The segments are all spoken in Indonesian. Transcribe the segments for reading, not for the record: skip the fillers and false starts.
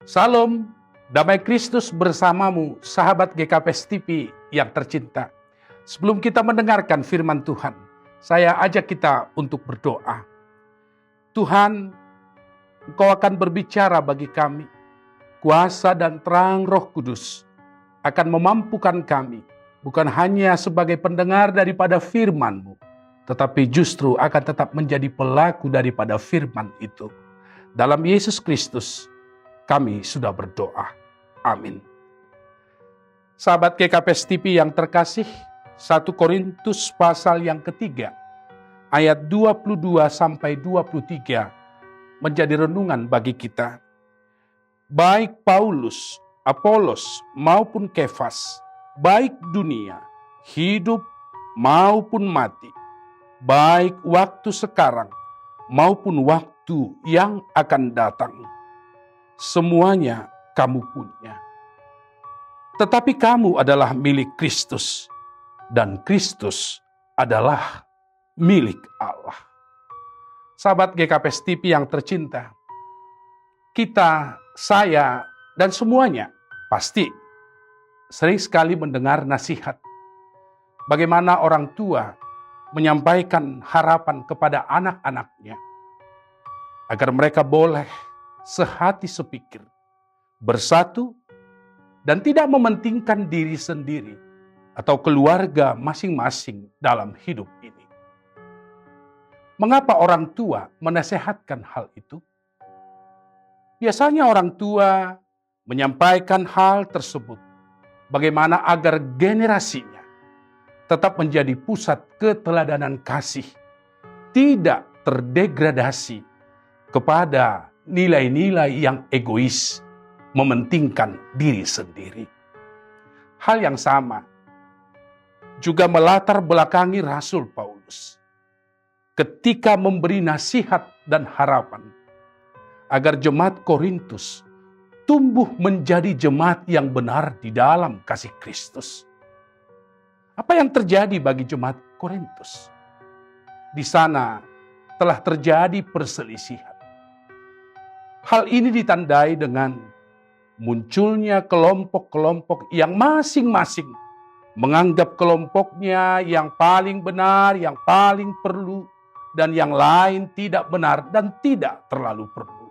Salam, damai Kristus bersamamu, sahabat GKPS TV yang tercinta. Sebelum kita mendengarkan firman Tuhan, saya ajak kita untuk berdoa. Tuhan, Engkau akan berbicara bagi kami. Kuasa dan terang Roh Kudus akan memampukan kami, bukan hanya sebagai pendengar daripada firman-Mu, tetapi justru akan tetap menjadi pelaku daripada firman itu. Dalam Yesus Kristus, kami sudah berdoa. Amin. Sahabat GKPS TV yang terkasih, 1 Korintus pasal yang ketiga, ayat 22-23 menjadi renungan bagi kita. Baik Paulus, Apolos maupun Kefas, baik dunia, hidup maupun mati, baik waktu sekarang maupun waktu yang akan datang, semuanya kamu punya. Tetapi kamu adalah milik Kristus, dan Kristus adalah milik Allah. Sahabat GKPS TV yang tercinta, kita, saya, dan semuanya pasti sering sekali mendengar nasihat. Bagaimana orang tua menyampaikan harapan kepada anak-anaknya, agar mereka boleh sehati sepikir, bersatu, dan tidak mementingkan diri sendiri atau keluarga masing-masing dalam hidup ini. Mengapa orang tua menasehatkan hal itu? Biasanya orang tua menyampaikan hal tersebut bagaimana agar generasinya tetap menjadi pusat keteladanan kasih, tidak terdegradasi kepada nilai-nilai yang egois, mementingkan diri sendiri. Hal yang sama juga melatar belakangi Rasul Paulus ketika memberi nasihat dan harapan agar jemaat Korintus tumbuh menjadi jemaat yang benar di dalam kasih Kristus. Apa yang terjadi bagi jemaat Korintus? Di sana telah terjadi perselisihan. Hal ini ditandai dengan munculnya kelompok-kelompok yang masing-masing menganggap kelompoknya yang paling benar, yang paling perlu, dan yang lain tidak benar dan tidak terlalu perlu.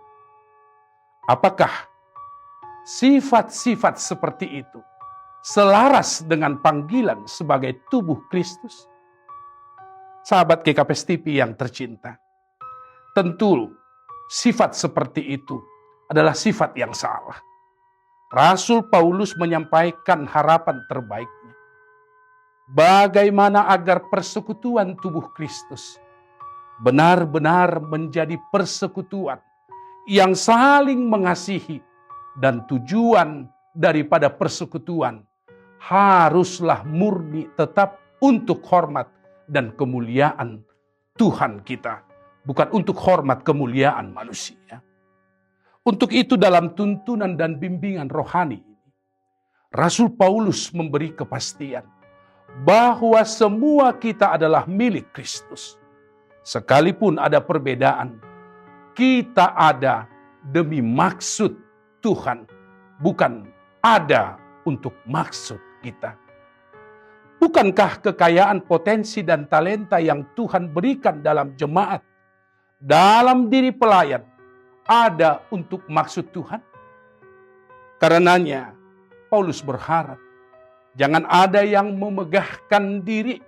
Apakah sifat-sifat seperti itu selaras dengan panggilan sebagai tubuh Kristus? Sahabat GKPS TV yang tercinta, tentu sifat seperti itu adalah sifat yang salah. Rasul Paulus menyampaikan harapan terbaiknya. Bagaimana agar persekutuan tubuh Kristus benar-benar menjadi persekutuan yang saling mengasihi, dan tujuan daripada persekutuan haruslah murni tetap untuk hormat dan kemuliaan Tuhan kita, bukan untuk hormat kemuliaan manusia. Untuk itu dalam tuntunan dan bimbingan rohani ini, Rasul Paulus memberi kepastian bahwa semua kita adalah milik Kristus. Sekalipun ada perbedaan, kita ada demi maksud Tuhan, bukan ada untuk maksud kita. Bukankah kekayaan potensi dan talenta yang Tuhan berikan dalam jemaat, dalam diri pelayan, ada untuk maksud Tuhan? Karenanya, Paulus berharap, jangan ada yang memegahkan diri,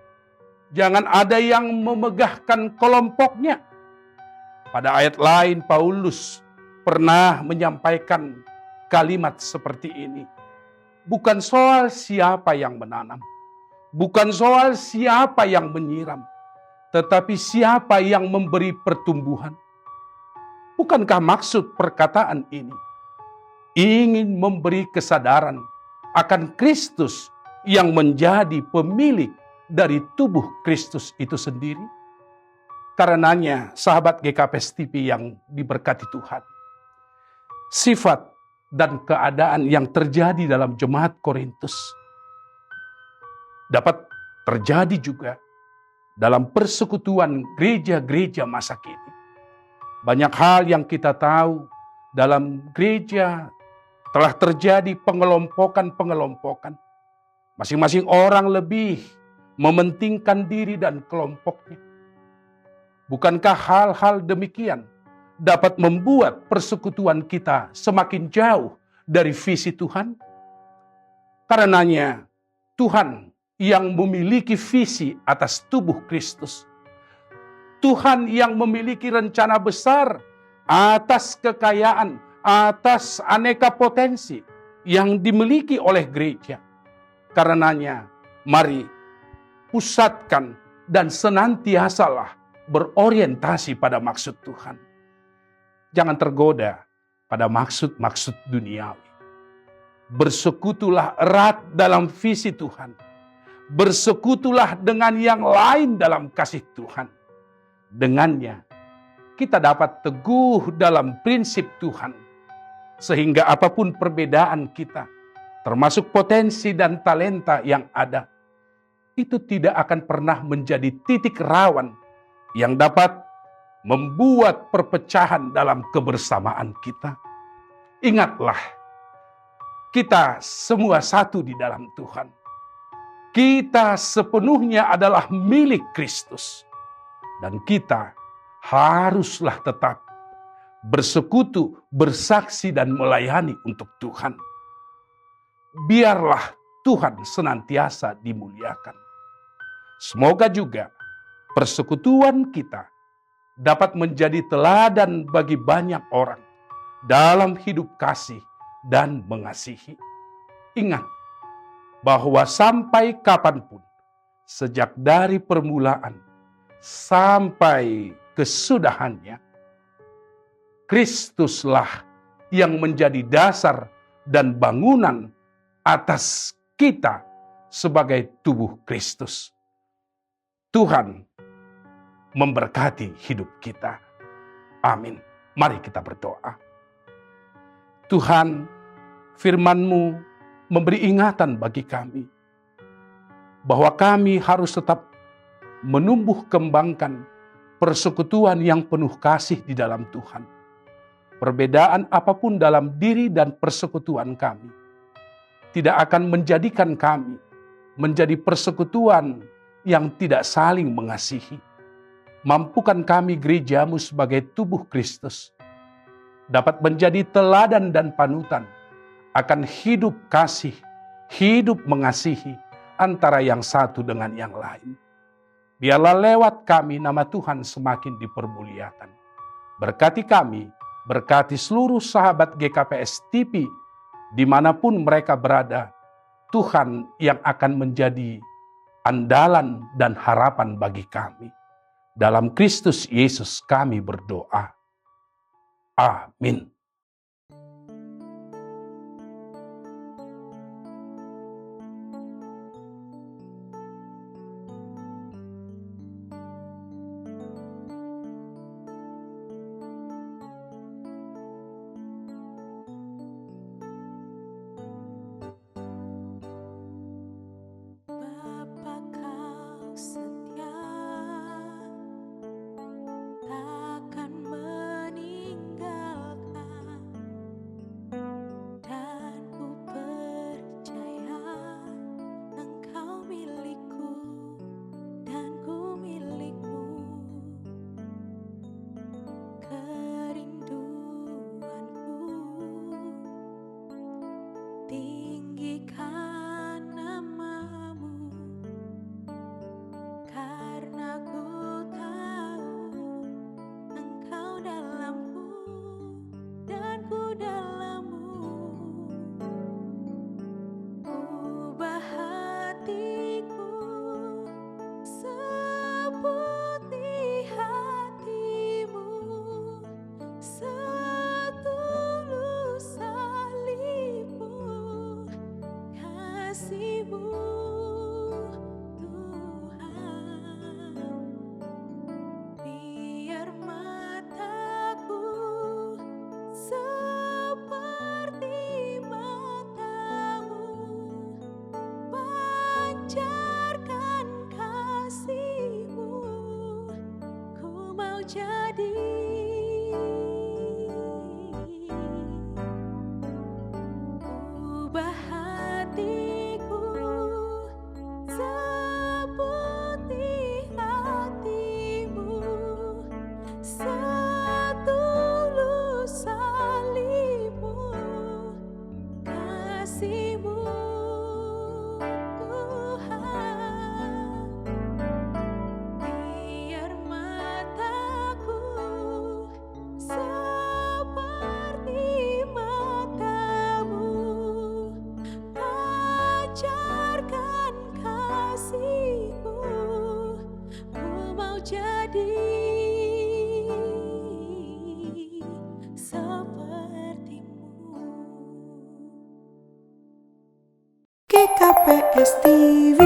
jangan ada yang memegahkan kelompoknya. Pada ayat lain, Paulus pernah menyampaikan kalimat seperti ini. Bukan soal siapa yang menanam, bukan soal siapa yang menyiram, tetapi siapa yang memberi pertumbuhan. Bukankah maksud perkataan ini ingin memberi kesadaran akan Kristus yang menjadi pemilik dari tubuh Kristus itu sendiri? Karenanya, sahabat GKPS TV yang diberkati Tuhan, sifat dan keadaan yang terjadi dalam jemaat Korintus dapat terjadi juga dalam persekutuan gereja-gereja masa kini. Banyak hal yang kita tahu dalam gereja telah terjadi pengelompokan-pengelompokan. Masing-masing orang lebih mementingkan diri dan kelompoknya. Bukankah hal-hal demikian dapat membuat persekutuan kita semakin jauh dari visi Tuhan? Karenanya, Tuhan yang memiliki visi atas tubuh Kristus. Tuhan yang memiliki rencana besar atas kekayaan, atas aneka potensi yang dimiliki oleh gereja. Karenanya, mari pusatkan dan senantiasalah berorientasi pada maksud Tuhan. Jangan tergoda pada maksud-maksud duniawi. Bersekutulah erat dalam visi Tuhan. Bersekutulah dengan yang lain dalam kasih Tuhan. Dengannya, kita dapat teguh dalam prinsip Tuhan. Sehingga apapun perbedaan kita, termasuk potensi dan talenta yang ada, itu tidak akan pernah menjadi titik rawan yang dapat membuat perpecahan dalam kebersamaan kita. Ingatlah, kita semua satu di dalam Tuhan. Kita sepenuhnya adalah milik Kristus. Dan kita haruslah tetap bersekutu, bersaksi, dan melayani untuk Tuhan. Biarlah Tuhan senantiasa dimuliakan. Semoga juga persekutuan kita dapat menjadi teladan bagi banyak orang dalam hidup kasih dan mengasihi. Ingat bahwa sampai kapanpun, sejak dari permulaan sampai kesudahannya, Kristuslah yang menjadi dasar dan bangunan atas kita sebagai tubuh Kristus. Tuhan memberkati hidup kita. Amin. Mari kita berdoa. Tuhan, firman-Mu memberi ingatan bagi kami bahwa kami harus tetap menumbuh kembangkan persekutuan yang penuh kasih di dalam Tuhan. Perbedaan apapun dalam diri dan persekutuan kami tidak akan menjadikan kami menjadi persekutuan yang tidak saling mengasihi. Mampukan kami gereja-Mu sebagai tubuh Kristus dapat menjadi teladan dan panutan akan hidup kasih, hidup mengasihi antara yang satu dengan yang lain. Biarlah lewat kami nama Tuhan semakin dipermuliakan. Berkati kami, berkati seluruh sahabat GKPS TV dimanapun mereka berada. Tuhan yang akan menjadi andalan dan harapan bagi kami. Dalam Kristus Yesus kami berdoa. Amin. Bapa kau setia, takkan meninggalkan, dan ku percaya Engkau milikku dan ku milikmu. Kerinduanku tinggikan namamu, karena ku tahu Engkau dalamku dan ku dalammu. Ubah hatiku seperti hatimu, setulus salibmu, kasihmu Tuhan. Biar mataku seperti matamu, pancarkan kasihmu, ku mau jadi mau jadi sepertimu. GKPS TV